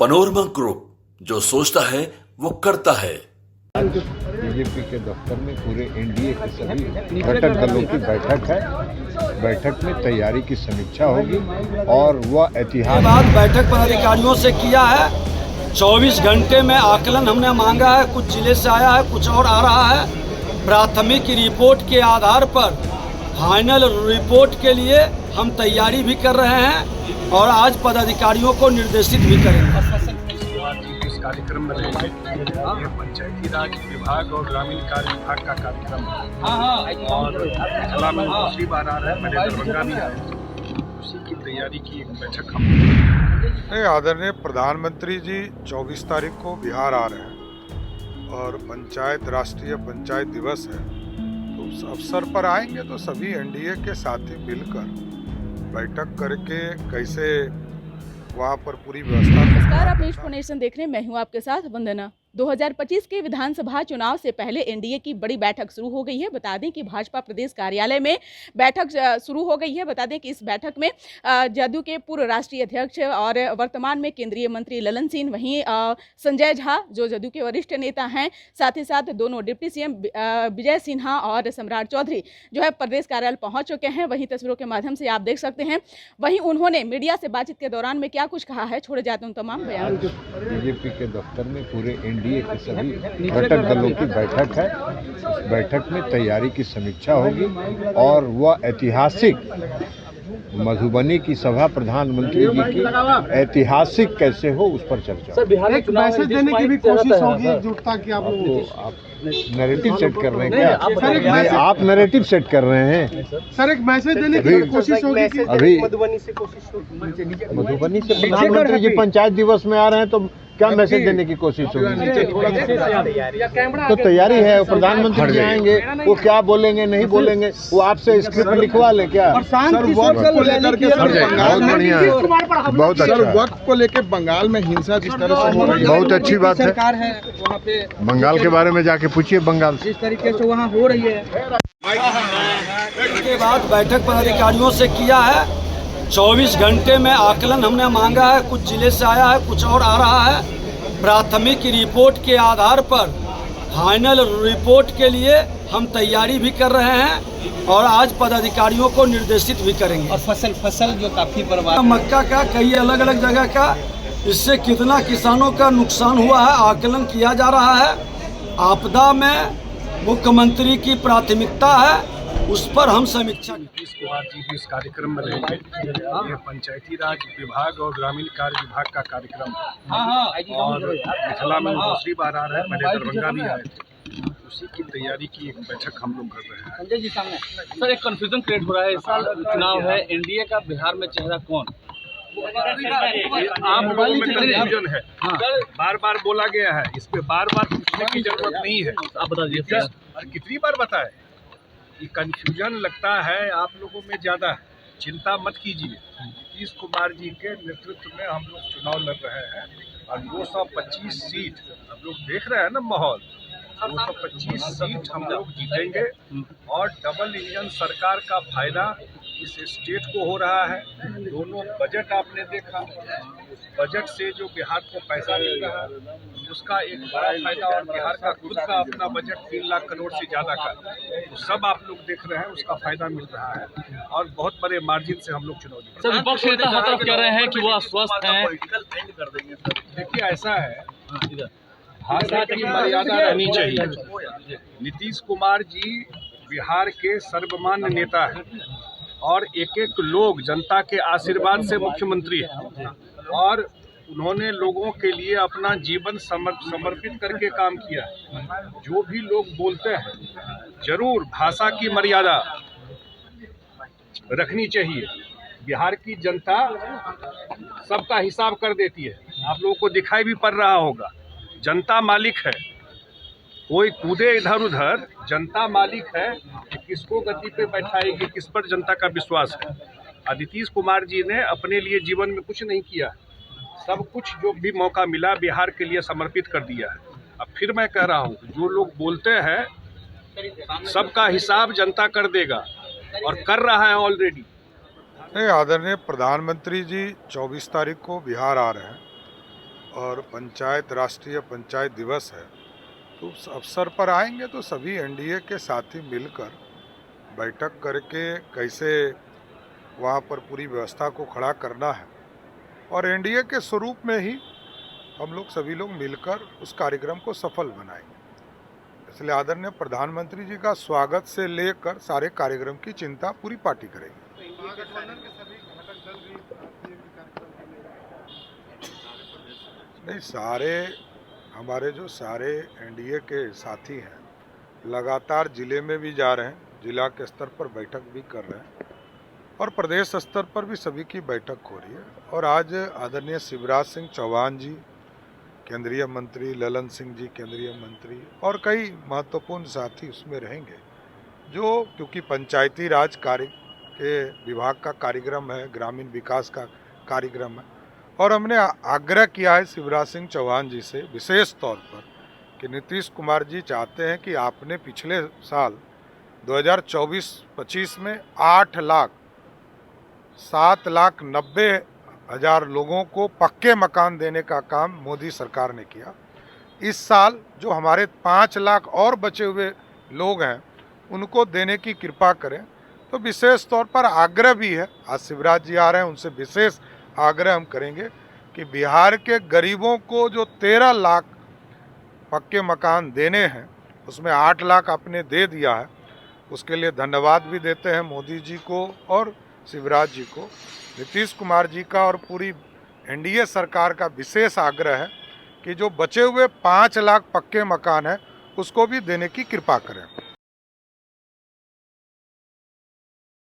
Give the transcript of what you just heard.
Panorama group, जो सोचता है वो करता है। बीजेपी के दफ्तर में पूरे एनडीए के सभी घटक दलों की बैठक है। बैठक में तैयारी की समीक्षा होगी और वह ऐतिहासिक बाद बैठक पदाधिकारियों से किया है। 24 घंटे में आकलन हमने मांगा है। कुछ जिले से आया है, कुछ और आ रहा है। प्राथमिक रिपोर्ट के आधार पर फाइनल रिपोर्ट के लिए हम तैयारी भी कर रहे हैं और आज पदाधिकारियों को निर्देशित भी करेंगे। इस कार्यक्रम में रहेंगे। ये पंचायती राज विभाग और ग्रामीण कार्य विभाग का कार्यक्रम है और जिला में दूसरी बार आ रहा है। मैंने दरभंगा भी आया, उसी की तैयारी की एक बैठक हम आदरणीय प्रधानमंत्री जी 24 तारीख को बिहार आ रहे हैं और राष्ट्रीय पंचायत दिवस है, तो उस अवसर पर आएंगे तो सभी एनडीए के साथी मिलकर बैठक करके कैसे वहाँ पर पूरी व्यवस्था। नमस्कार, आप न्यूज़ नेशन देख रहे हैं। मैं हूँ आपके साथ वंदना। 2025 के विधानसभा चुनाव से पहले एनडीए की बड़ी बैठक शुरू हो गई है। बता दें कि भाजपा प्रदेश कार्यालय में बैठक शुरू हो गई है। बता दें कि इस बैठक में जदयू के पूर्व राष्ट्रीय अध्यक्ष और वर्तमान में केंद्रीय मंत्री ललन सिंह, वहीं संजय झा जो जदयू के वरिष्ठ नेता हैं, साथ ही साथ दोनों डिप्टी सीएम विजय सिन्हा और सम्राट चौधरी जो है प्रदेश कार्यालय पहुंच चुके हैं। वहीं तस्वीरों के माध्यम से आप देख सकते हैं। वहीं उन्होंने मीडिया से बातचीत के दौरान में क्या कुछ कहा है, छोड़े जाते हैं तमाम बयान। बीजेपी के दफ्तर में पूरे एनडीए के सभी घटक दलों की बैठक है। बैठक में तैयारी की समीक्षा होगी और वह ऐतिहासिक मधुबनी की सभा प्रधानमंत्री जी की ऐतिहासिक कैसे हो उस पर चर्चा। एक मैसेज देने की भी कोशिश होगी एकजुटता की। आप नैरेटिव सेट कर रहे हैं क्या? आप नैरेटिव सेट कर रहे हैं सर, एक मैसेज देने की कोशिश होगी। अभी मधुबनी से कोशिश मधुबनी से प्रधानमंत्री जी पंचायत दिवस में आ रहे हैं, तो क्या मैसेज देने की कोशिश होगी? तो तैयारी है। प्रधानमंत्री जी आएंगे, वो क्या बोलेंगे नहीं बोलेंगे, वो आपसे स्क्रिप्ट लिखवा ले क्या? वक्त को लेकर के बहुत बढ़िया है, बहुत अच्छा। वक्त को लेकर बंगाल में हिंसा जिस तरह से हो रही है, बहुत अच्छी बात है। सरकार है वहाँ पे, बंगाल के बारे में जाके पूछिए बंगाल से। जिस तरीके से वहाँ हो रही है। इसके बाद बैठक पदाधिकारियों से किया है। 24 घंटे में आकलन हमने मांगा है। कुछ जिले से आया है, कुछ और आ रहा है। प्राथमिक रिपोर्ट के आधार पर फाइनल रिपोर्ट के लिए हम तैयारी भी कर रहे हैं और आज पदाधिकारियों को निर्देशित भी करेंगे। और फसल जो काफी बर्बाद, मक्का का कई अलग अलग जगह का, इससे कितना किसानों का नुकसान हुआ है आकलन किया जा रहा है। आपदा में मुख्यमंत्री की प्राथमिकता है, उस पर हम समीक्षा। नीतीश कुमार जी भी इस कार्यक्रम में रहेंगे। ये पंचायती राज विभाग और ग्रामीण कार्य विभाग का कार्यक्रम है और जिला में दूसरी बार आ रहा है। मैंने दरभंगा भी आया थे, उसी की तैयारी की एक बैठक हम लोग कर रहे हैं। संजय जी सामने सर, एक कंफ्यूजन क्रिएट हो रहा है। इस साल चुनाव है, एनडीए का बिहार में चेहरा कौन? आप लोगों में कंफ्यूजन है, बार बार बोला गया है, इस पे बार बार पूछने की जरूरत नहीं है। आप बता दीजिए। कितनी बार बताए? ये कंफ्यूजन लगता है आप लोगों में ज़्यादा है। चिंता मत कीजिए, नीतीश कुमार जी के नेतृत्व में हम लोग चुनाव लड़ रहे हैं और 225 सीट हम लोग देख रहे हैं ना माहौल। 225 सीट हम लोग जीतेंगे और डबल इंजन सरकार का फायदा इस स्टेट को हो रहा है। दोनों बजट आपने देखा, उस बजट से जो बिहार को पैसा मिल रहा है उसका एक बड़ा फायदा, और बिहार का खुद का अपना बजट 3 लाख करोड़ से ज़्यादा का, तो सब आप लोग देख रहे हैं, उसका फायदा मिल रहा है और बहुत बड़े मार्जिन से हम लोग चुनाव जीते। सर, विपक्ष नेता हर तरफ कह रहे हैं कि वो अस्वस्थ हैं। देखिए, ऐसा है, भाषा की मर्यादा रहनी चाहिए। नीतीश कुमार जी बिहार के सर्वमान्य नेता हैं और एक एक लोग जनता के आशीर्वाद से मुख्यमंत्री हैं और उन्होंने लोगों के लिए अपना जीवन समर्पित करके काम किया। जो भी लोग बोलते हैं, जरूर भाषा की मर्यादा रखनी चाहिए। बिहार की जनता सबका हिसाब कर देती है, आप लोगों को दिखाई भी पड़ रहा होगा। जनता मालिक है, कोई कूदे इधर उधर, जनता मालिक है कि किसको गद्दी पे बैठाएगी, किस पर जनता का विश्वास है। नीतीश कुमार जी ने अपने लिए जीवन में कुछ नहीं किया, सब कुछ जो भी मौका मिला बिहार के लिए समर्पित कर दिया है। अब फिर मैं कह रहा हूँ, जो लोग बोलते हैं सबका हिसाब जनता कर देगा और कर रहा है ऑलरेडी। आदरणीय प्रधानमंत्री जी 24 तारीख को बिहार आ रहे हैं और पंचायत राष्ट्रीय पंचायत दिवस है, तो उस अवसर पर आएंगे तो सभी एनडीए के साथी मिलकर बैठक करके कैसे वहाँ पर पूरी व्यवस्था को खड़ा करना है और एनडीए के स्वरूप में ही हम लोग सभी लोग मिलकर उस कार्यक्रम को सफल बनाएंगे। इसलिए आदरणीय प्रधानमंत्री जी का स्वागत से लेकर सारे कार्यक्रम की चिंता पूरी पार्टी करेगी। नहीं, सारे हमारे जो सारे एनडीए के साथी हैं लगातार जिले में भी जा रहे हैं, जिला के स्तर पर बैठक भी कर रहे हैं और प्रदेश स्तर पर भी सभी की बैठक हो रही है। और आज आदरणीय शिवराज सिंह चौहान जी केंद्रीय मंत्री, ललन सिंह जी केंद्रीय मंत्री और कई महत्वपूर्ण साथी उसमें रहेंगे, जो क्योंकि पंचायती राज कार्य के विभाग का कार्यक्रम है, ग्रामीण विकास का कार्यक्रम है और हमने आग्रह किया है शिवराज सिंह चौहान जी से विशेष तौर पर कि नीतीश कुमार जी चाहते हैं कि आपने पिछले साल 2024-25 में 7,90,000 लोगों को पक्के मकान देने का काम मोदी सरकार ने किया। इस साल जो हमारे 5 लाख और बचे हुए लोग हैं उनको देने की कृपा करें। तो विशेष तौर पर आग्रह भी है, आज शिवराज जी आ रहे हैं, उनसे विशेष आग्रह हम करेंगे कि बिहार के गरीबों को जो 13 लाख पक्के मकान देने हैं उसमें 8 लाख आपने दे दिया है, उसके लिए धन्यवाद भी देते हैं मोदी जी को और शिवराज जी को। नीतीश कुमार जी का और पूरी एनडीए सरकार का विशेष आग्रह है कि जो बचे हुए 5 लाख पक्के मकान हैं उसको भी देने की कृपा करें।